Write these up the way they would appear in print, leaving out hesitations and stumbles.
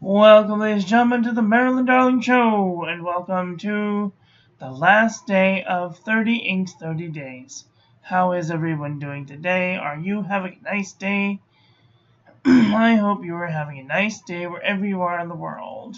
Welcome, ladies and gentlemen, to the Marilyn Darling Show, and welcome to the last day of 30 Inks 30 Days. How is everyone doing today? Are you having a nice day? I hope you are having a nice day wherever you are in the world.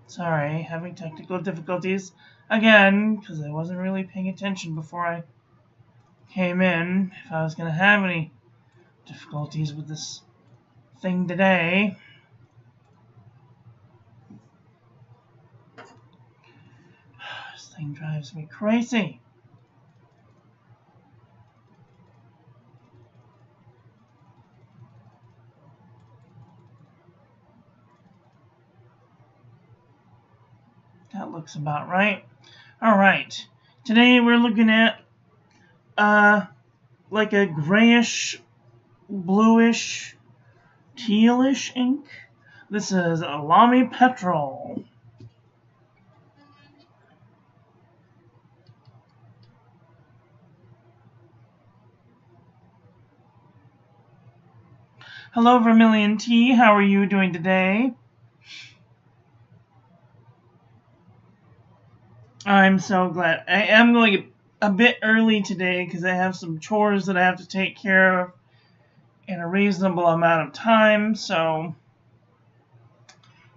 Sorry, having technical difficulties again, because I wasn't really paying attention before I came in, if I was going to have any difficulties with this thing today. This thing drives me crazy. That looks about right. Alright, today we're looking at like a grayish, bluish, tealish ink. This is a Lamy Petrol. Hello, Vermilion Tea. How are you doing today? I'm so glad. I am going a bit early today because I have some chores that I have to take care of in a reasonable amount of time, so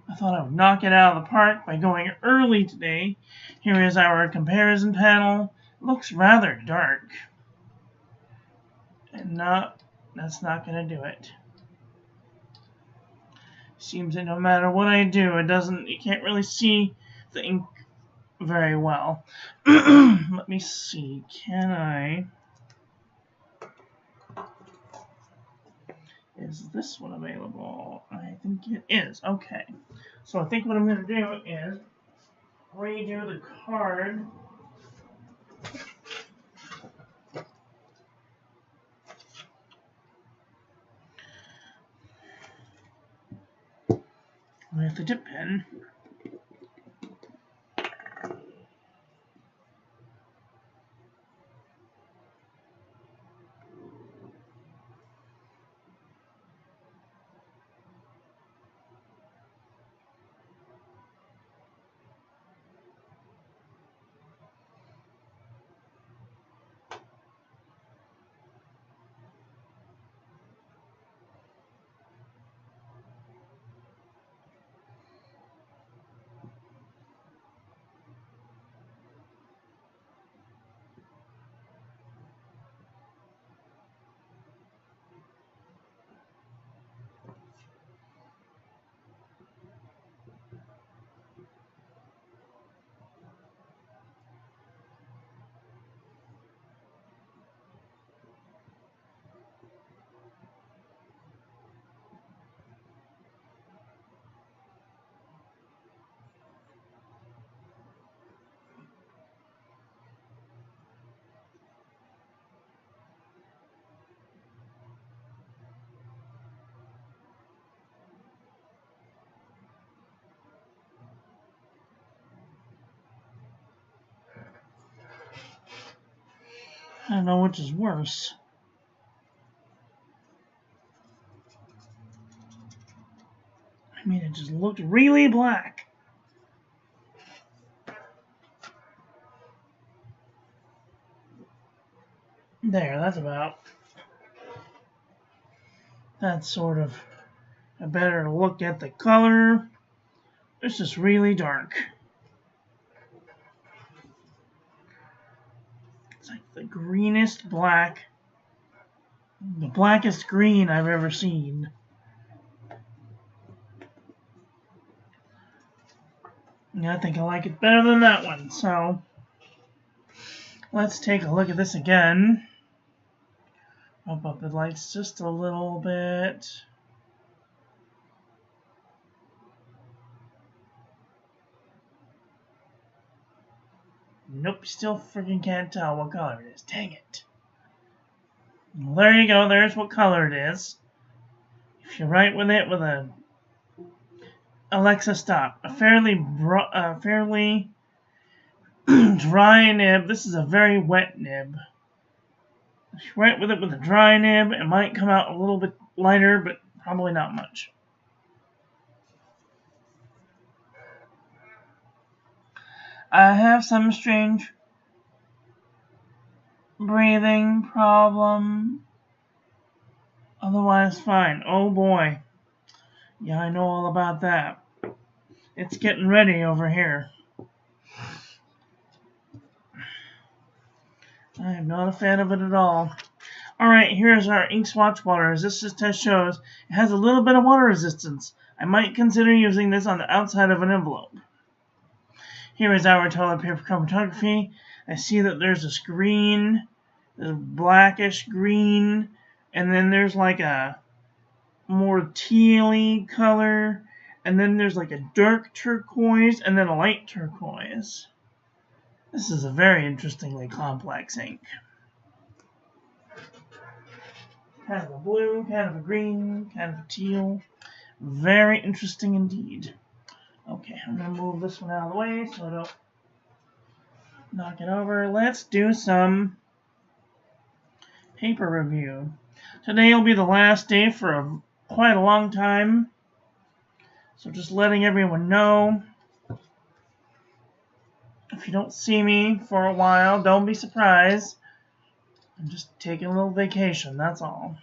I thought I would knock it out of the park by going early today. Here is our comparison panel. It looks rather dark. And that's not going to do it. Seems that no matter what I do, you can't really see the ink very well. Let me see, is this one available? I think it is. Okay. So I think what I'm going to do is redo the card. With the dip pen. I don't know which is worse. I mean, it just looked really black. There, that's sort of a better look at the color. It's just really dark. It's like the greenest black, the blackest green I've ever seen. Yeah, I think I like it better than that one, so let's take a look at this again. Bump up the lights just a little bit. Nope, still freaking can't tell what color it is. Dang it. Well, there you go. There's what color it is. If you write with it with a Alexa stop, a fairly dry nib. This is a very wet nib. If you write with it with a dry nib, it might come out a little bit lighter, but probably not much. I have some strange breathing problem. Otherwise fine. Oh boy. Yeah, I know all about that. It's getting ready over here. I am not a fan of it at all. Alright, here's our ink swatch water resistance test shows. It has a little bit of water resistance. I might consider using this on the outside of an envelope. Here is our toilet paper chromatography. I see that there's a green, a blackish green, and then there's like a more tealy color, and then there's like a dark turquoise, and then a light turquoise. This is a very interestingly complex ink. Kind of a blue, kind of a green, kind of a teal. Very interesting indeed. Okay, I'm going to move this one out of the way so I don't knock it over. Let's do some paper review. Today will be the last day for quite a long time. So just letting everyone know. If you don't see me for a while, don't be surprised. I'm just taking a little vacation, that's all.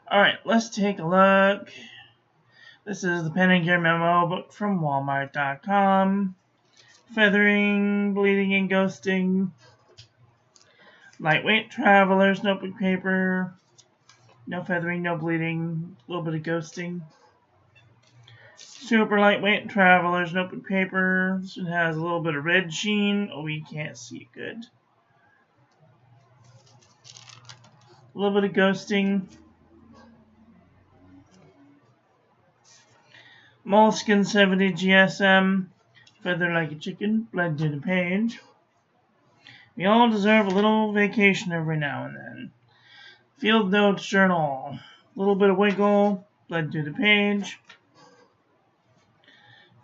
Alright, let's take a look. This is the Pen and Gear Memo book from Walmart.com. Feathering, bleeding, and ghosting. Lightweight Traveler's notebook paper. No feathering, no bleeding, a little bit of ghosting. Super lightweight Traveler's notebook paper. This one has a little bit of red sheen. Oh, you can't see it good. A little bit of ghosting. Moleskin 70 GSM. Feather like a chicken. Bled to the page. We all deserve a little vacation every now and then. Field Notes Journal. A little bit of wiggle. Bled to the page.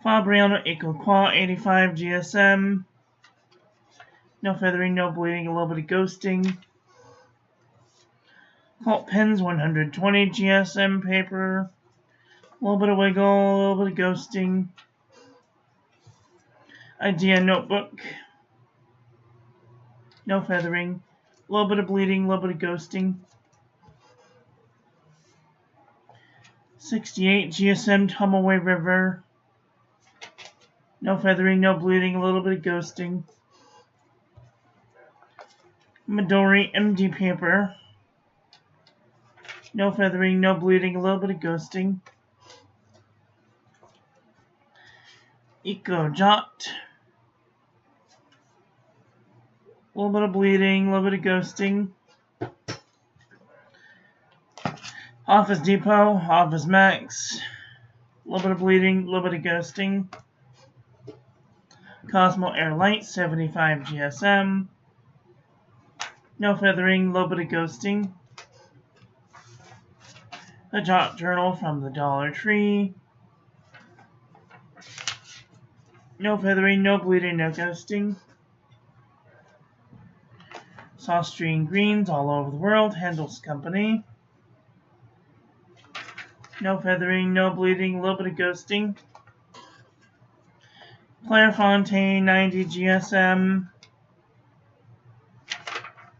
Fabriano Ecoqual 85 GSM. No feathering, no bleeding, a little bit of ghosting. Cult Pens 120 GSM paper. A little bit of wiggle, a little bit of ghosting. Idea Notebook. No feathering. A little bit of bleeding, a little bit of ghosting. 68 GSM Tumbleway River. No feathering, no bleeding, a little bit of ghosting. Midori MD paper. No feathering, no bleeding, a little bit of ghosting. Eco Jot. A little bit of bleeding, a little bit of ghosting. Office Depot, Office Max. A little bit of bleeding, a little bit of ghosting. Cosmo Air Light 75 GSM. No feathering, a little bit of ghosting. A Jot Journal from the Dollar Tree. No feathering, no bleeding, no ghosting. Saustrine Greens all over the world, Handel's Company. No feathering, no bleeding, a little bit of ghosting. Clairefontaine 90 GSM.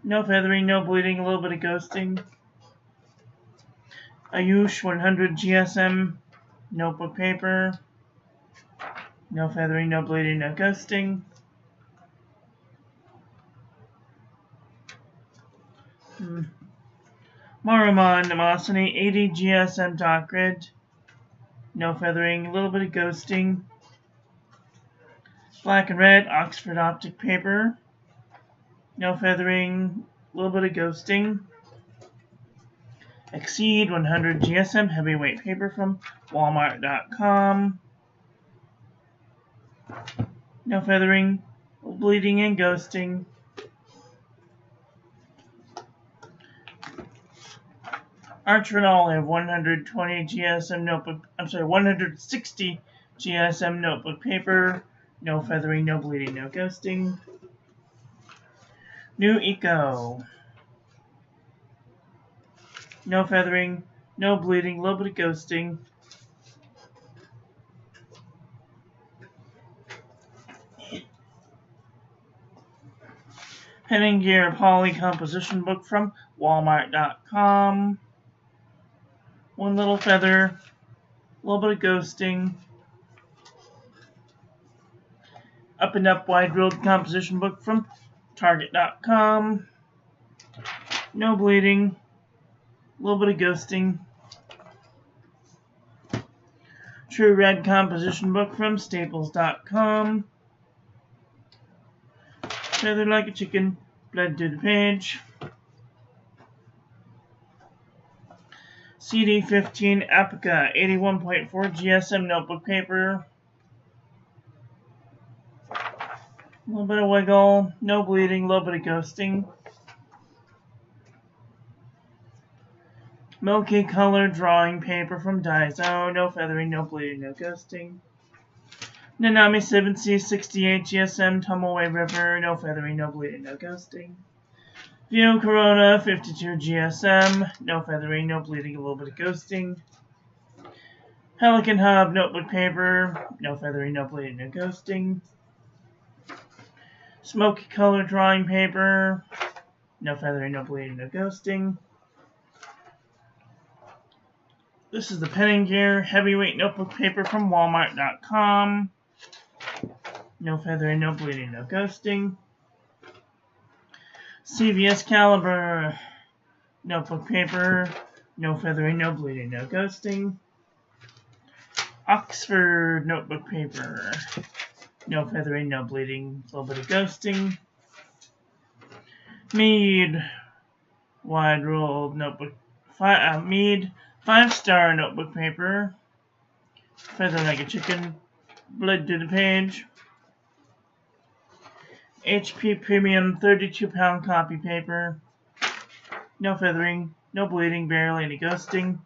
No feathering, no bleeding, a little bit of ghosting. Ayush 100 GSM notebook paper. No feathering, no bleeding, no ghosting. Marumon Nemosity 80 GSM dot grid. No feathering, a little bit of ghosting. Black and red Oxford optic paper. No feathering, a little bit of ghosting. Exceed 100 GSM heavyweight paper from Walmart.com. No feathering, Bleeding and ghosting. Archer and Olive 120 GSM notebook. 160 GSM notebook paper. No feathering, no bleeding, no ghosting. New Eco. No feathering, no bleeding, a little bit of ghosting. Pen and Gear Poly Composition Book from Walmart.com. One little feather, a little bit of ghosting. Up and Up Wide Road Composition Book from Target.com. No bleeding, a little bit of ghosting. True Red Composition Book from Staples.com. Feathered like a chicken, bled to the page. CD15 Apica 81.4 GSM notebook paper. A little bit of wiggle, no bleeding, a little bit of ghosting. Milky Color drawing paper from Daiso. No feathering, no bleeding, no ghosting. Nanami 7C 68 GSM Tumbleaway River. No feathering, no bleeding, no ghosting. View Corona 52 GSM. No feathering, no bleeding, a little bit of ghosting. Pelican Hub notebook paper. No feathering, no bleeding, no ghosting. Smoky Color drawing paper. No feathering, no bleeding, no ghosting. This is the Pen and Gear Heavyweight Notebook Paper from Walmart.com. No feathering, no bleeding, no ghosting. CVS Caliber Notebook Paper. No feathering, no bleeding, no ghosting. Oxford Notebook Paper. No feathering, no bleeding, a little bit of ghosting. Mead Wide Rolled Notebook. Mead 5-star notebook paper. Feather like a chicken. Bled to the page. HP Premium 32-pound copy paper. No feathering, no bleeding, barely any ghosting.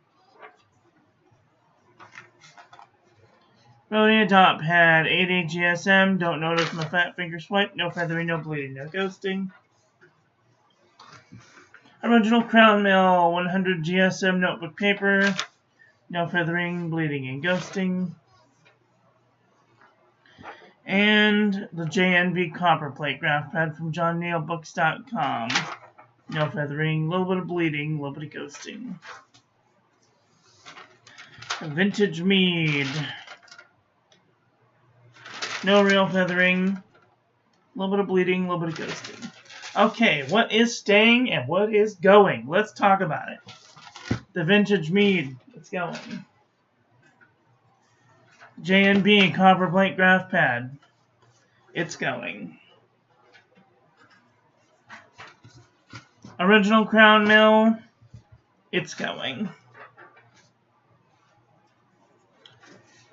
Rhodia Dot Pad 80 GSM. Don't notice my fat finger swipe. No feathering, no bleeding, no ghosting. Original Crown Mill 100 GSM notebook paper. No feathering, bleeding, and ghosting. And the JNB Copper Plate Graph Pad from JohnNeilBooks.com. No feathering, a little bit of bleeding, a little bit of ghosting. Vintage Mead. No real feathering, a little bit of bleeding, a little bit of ghosting. Okay, what is staying and what is going? Let's talk about it. The Vintage Mead, it's going. JNB Copper Plate Graph Pad, it's going. Original Crown Mill, it's going.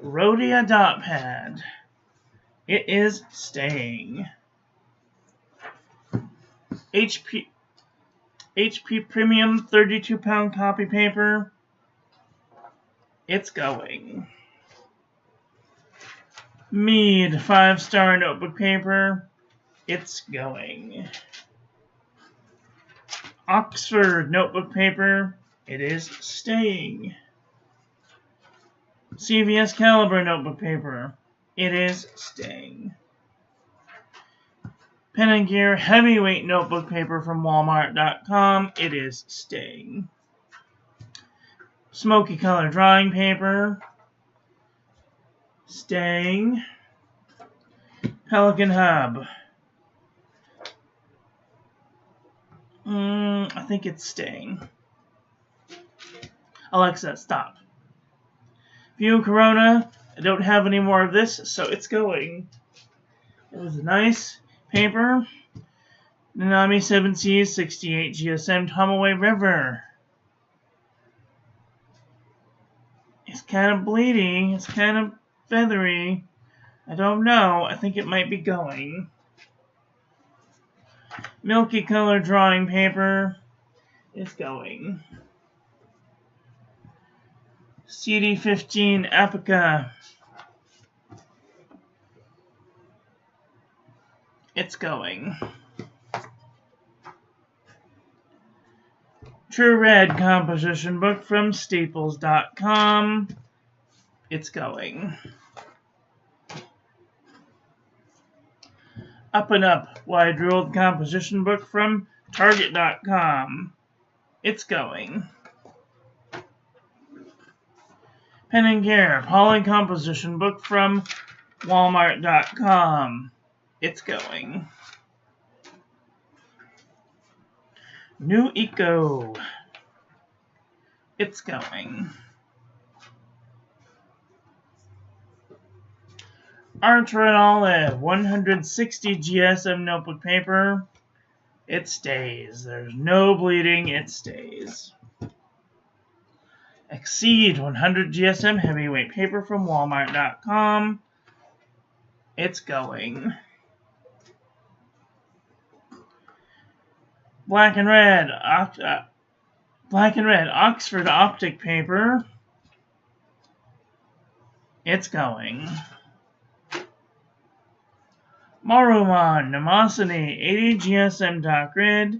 Rhodia Dot Pad, it is staying. HP Premium 32-pound copy paper, it's going. Mead 5-star notebook paper, it's going. Oxford notebook paper, it is staying. CVS Caliber notebook paper, it is staying. Pen and Gear Heavyweight Notebook Paper from Walmart.com, it is staying. Smoky Color Drawing Paper, staying. Pelican Hub, I think it's staying. Alexa, stop. View Corona, I don't have any more of this, so it's going. It was a nice paper. Nanami 7C 68 GSM Tumbleaway River. It's kind of bleeding. It's kind of feathery. I don't know. I think it might be going. Milky color drawing paper. It's going. CD15 Apica. It's going. True Red composition book from Staples.com. It's going. Up and Up wide ruled composition book from Target.com. It's going. Pen and Care poly composition book from Walmart.com. It's going. New Eco. It's going. Archer and Olive 160 GSM notebook paper. It stays. There's no bleeding. It stays. Exceed 100 GSM heavyweight paper from Walmart.com. It's going. Black and Red Oxford optic paper. It's going. Maruman Nemosity 80 GSM dot grid.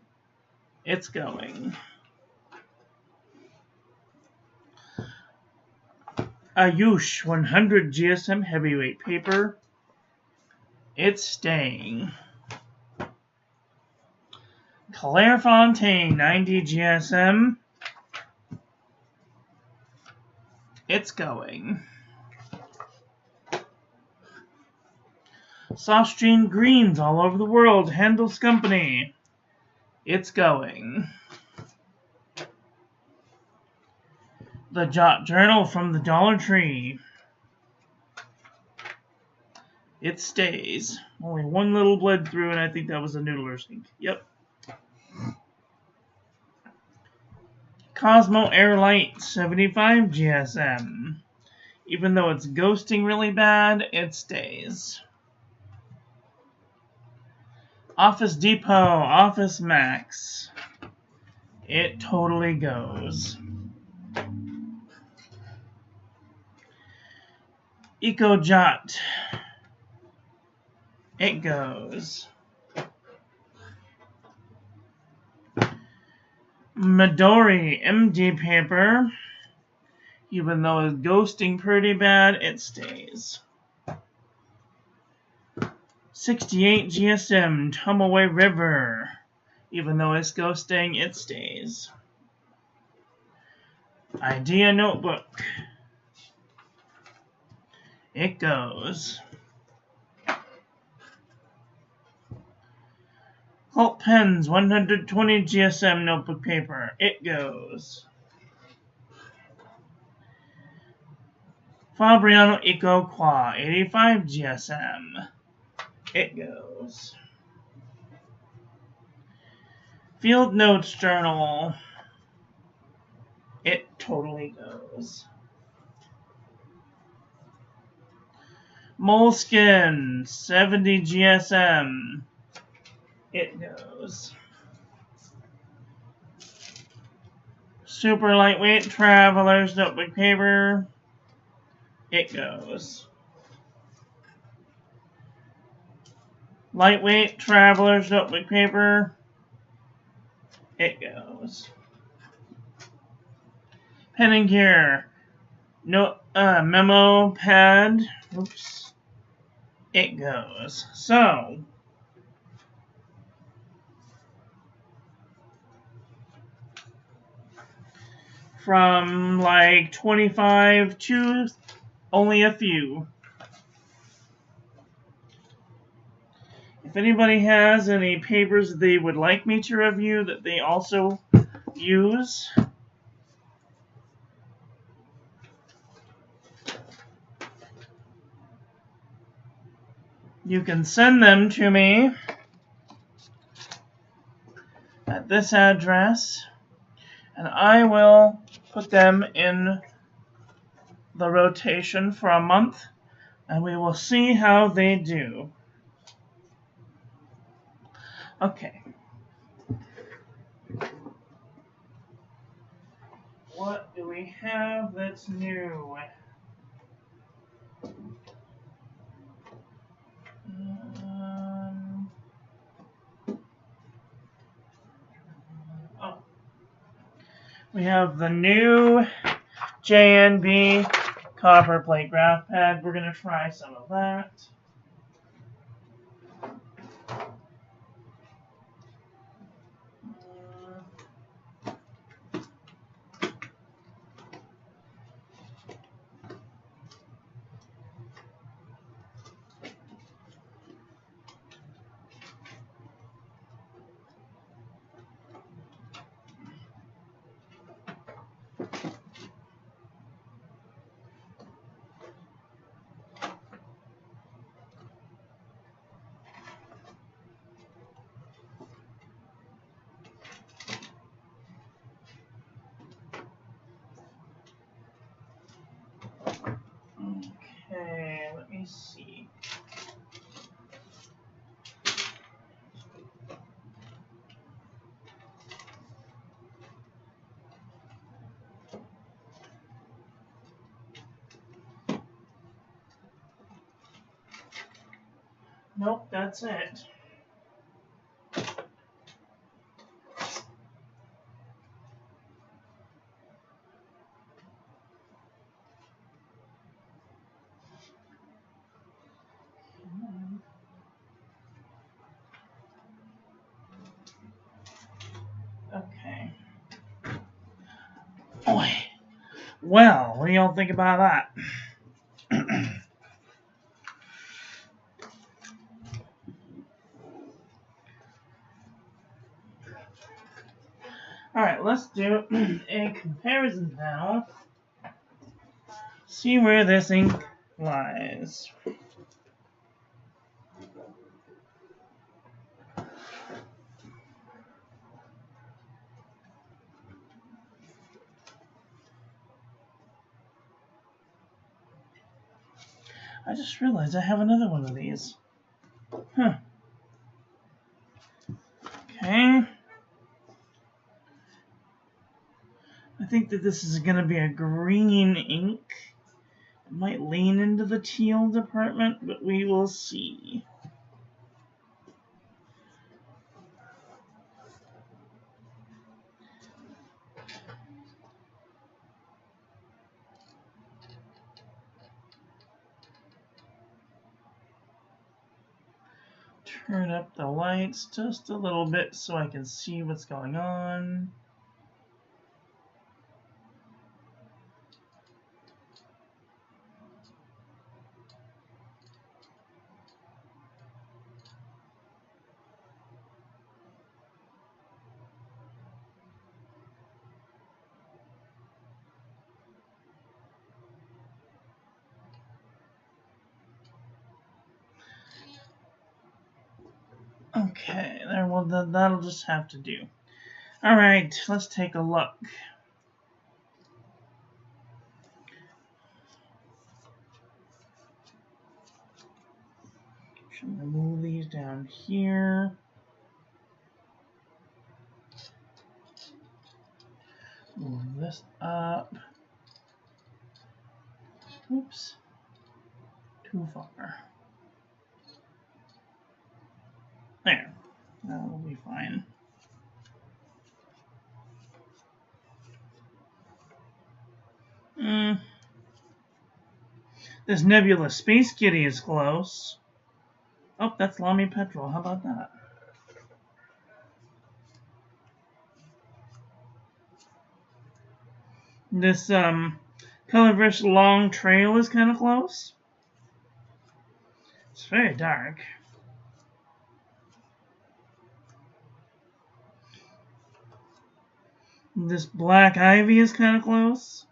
It's going. Ayush 100 GSM heavyweight paper. It's staying. Clairefontaine 90 GSM. It's going. Soft-stream greens all over the world. Handels Company. It's going. The Jot Journal from the Dollar Tree. It stays. Only one little bled through, and I think that was a noodler sink. Yep. Cosmo Airlight 75 GSM. Even though it's ghosting really bad, it stays. Office Depot Office Max. It totally goes. EcoJot. It goes. Midori MD paper. Even though it's ghosting pretty bad, it stays. 68 GSM Tumaway River. Even though it's ghosting, it stays. Idea Notebook. It goes. Cult Pens 120 GSM notebook paper. It goes. Fabriano Eco Qua 85 GSM. It goes. Field Notes Journal. It totally goes. Moleskin 70 GSM. It goes. Super lightweight Traveler's notebook paper. It goes. Lightweight Traveler's notebook paper. It goes. Pen and Gear memo pad. Oops. It goes. So, from like 25 to only a few. If anybody has any papers that they would like me to review that they also use, you can send them to me at this address, and I will put them in the rotation for a month, and we will see how they do. Okay, what do we have that's new? Oh, we have the new JNB copper plate graph pad. We're going to try some of that. Okay, let me see. Nope, that's it. Okay. Boy. Well, what do y'all think about that? Alright, let's do a comparison panel. See where this ink lies. I just realized I have another one of these. Huh. Okay. I think that this is going to be a green ink. It might lean into the teal department, but we will see. Turn up the lights just a little bit so I can see what's going on. Okay, there. Well, that'll just have to do. All right, let's take a look. Should I move these down here? Move this up. Oops, too far. There, that will be fine. This Nebula Space Kitty is close. Oh, that's Lamy Petrol. How about that? This Colorfish Long Trail is kind of close. It's very dark. This Black Ivy is kind of close.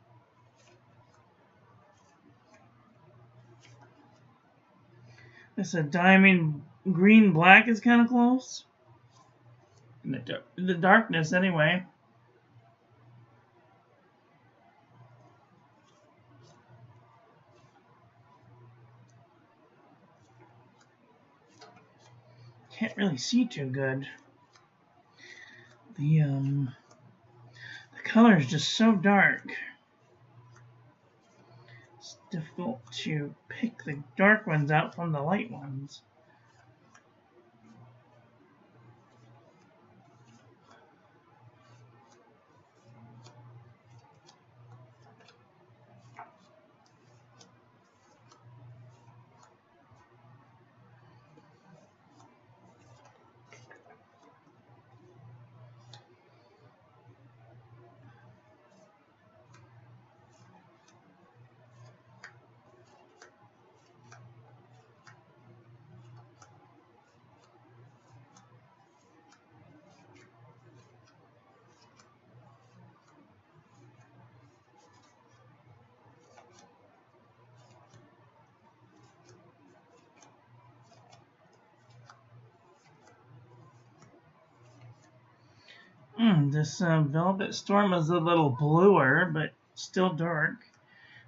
This Diamond Green Black is kind of close. In the darkness, anyway. Can't really see too good. The color is just so dark. It's difficult to pick the dark ones out from the light ones. This Velvet Storm is a little bluer, but still dark.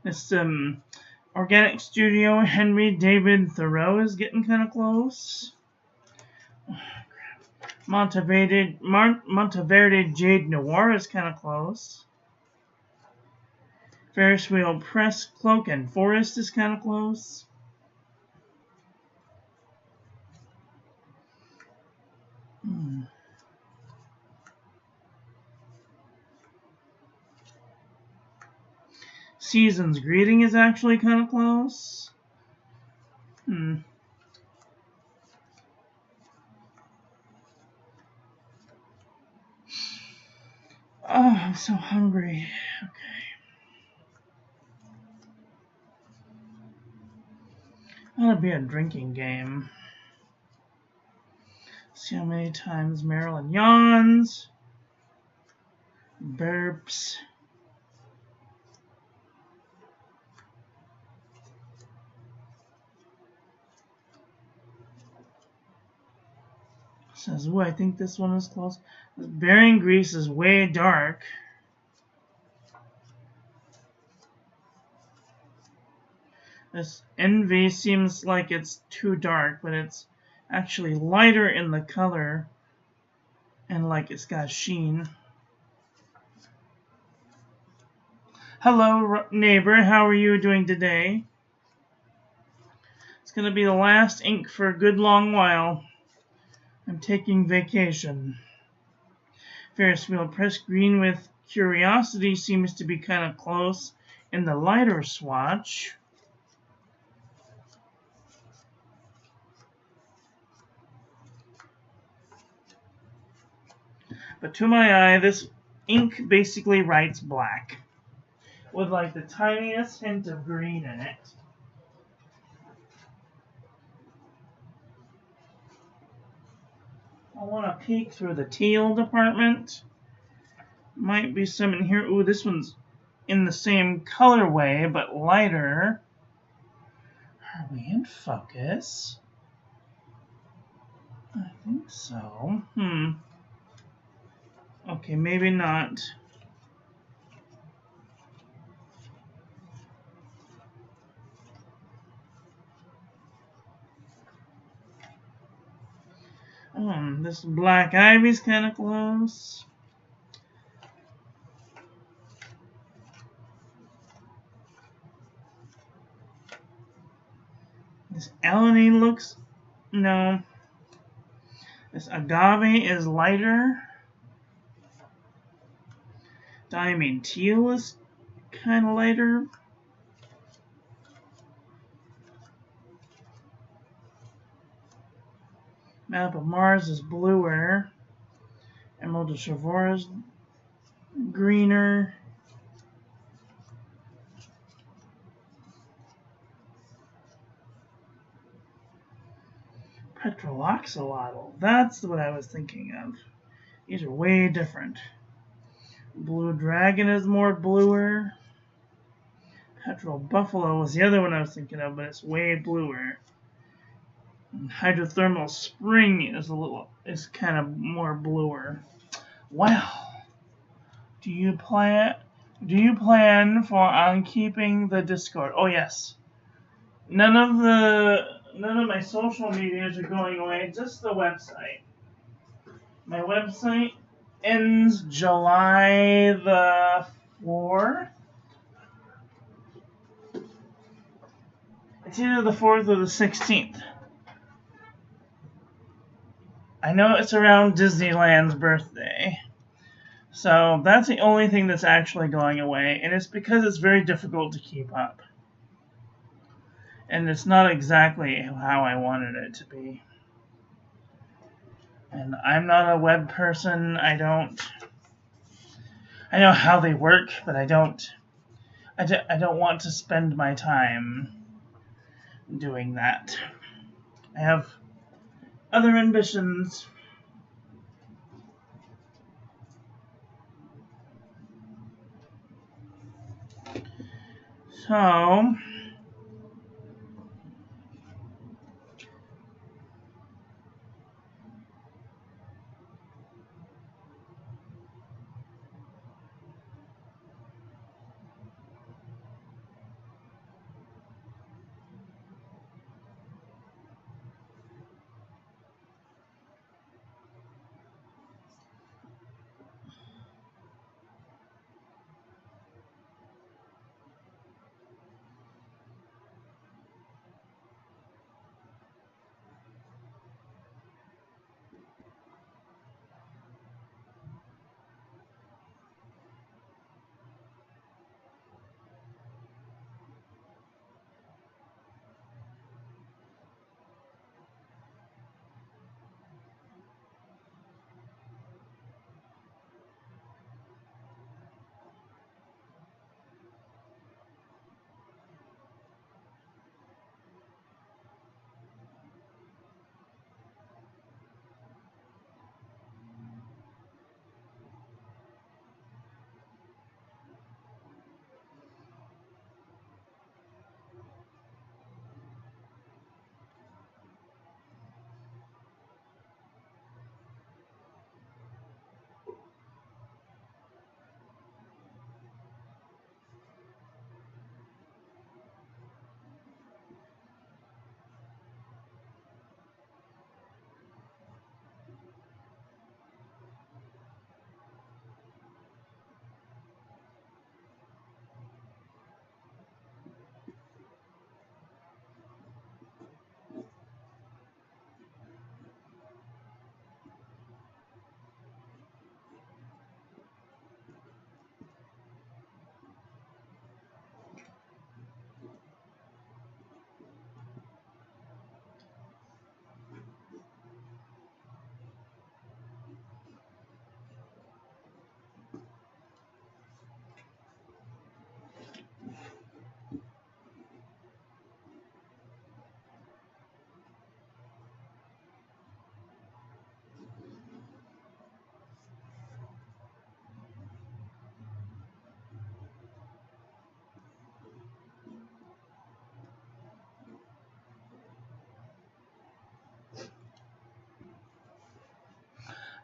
This Organic Studio Henry David Thoreau is getting kind of close. Monteverde Jade Noir is kind of close. Ferris Wheel Press Cloak and Forest is kind of close. Season's Greeting is actually kind of close. Oh, I'm so hungry. Okay. That'll be a drinking game. See how many times Marilyn yawns, burps. Says, "Ooh, I think this one is close." This Bearing Grease is way dark. This Envy seems like it's too dark, but it's actually lighter in the color and like it's got sheen. Hello, neighbor. How are you doing today? It's going to be the last ink for a good long while. I'm taking vacation. Ferris Wheel Press Green with Curiosity seems to be kind of close in the lighter swatch. But to my eye, this ink basically writes black, with like the tiniest hint of green in it. I want to peek through the teal department. Might be some in here. Ooh, this one's in the same colorway, but lighter. Are we in focus? I think so. Okay, maybe not. This Black Ivy's kind of close. This Alanine looks... no. This Agave is lighter. Diamond Teal is kind of lighter. Map of Mars is bluer. Emerald of Chivor is greener. Petroloxolotl. That's what I was thinking of. These are way different. Blue Dragon is more bluer. Petrol Buffalo was the other one I was thinking of, but it's way bluer. And Hydrothermal Spring is kind of more bluer. Well, do you plan on keeping the Discord? Oh yes. None of my social medias are going away, just the website. My website ends July the 4th. It's either the 4th or the 16th. I know it's around Disneyland's birthday. So that's the only thing that's actually going away, and it's because it's very difficult to keep up. And it's not exactly how I wanted it to be. And I'm not a web person. I know how they work, but I don't want to spend my time doing that. I have other ambitions. So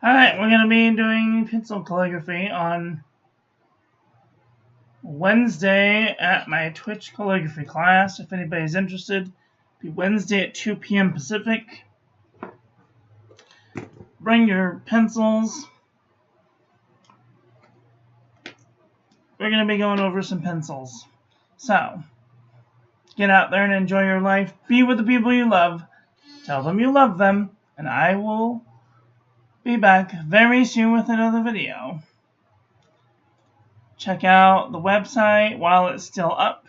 alright, we're going to be doing pencil calligraphy on Wednesday at my Twitch calligraphy class. If anybody's interested, it'll be Wednesday at 2 p.m. Pacific. Bring your pencils. We're going to be going over some pencils. So, get out there and enjoy your life. Be with the people you love. Tell them you love them. And I will be back very soon with another video. Check out the website while it's still up.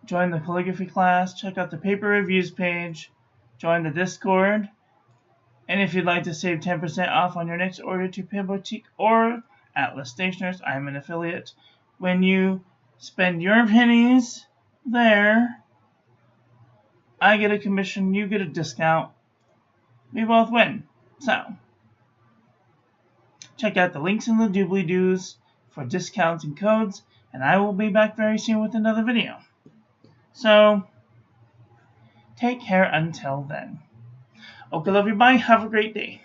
Join the calligraphy class. Check out the paper reviews page. Join the Discord. And if you'd like to save 10% off on your next order to Pen Boutique or Atlas Stationers, I'm an affiliate. When you spend your pennies there, I get a commission, you get a discount. We both win. So, check out the links in the doobly-doos for discounts and codes, and I will be back very soon with another video. So, take care until then. Okay, love you, bye. Have a great day.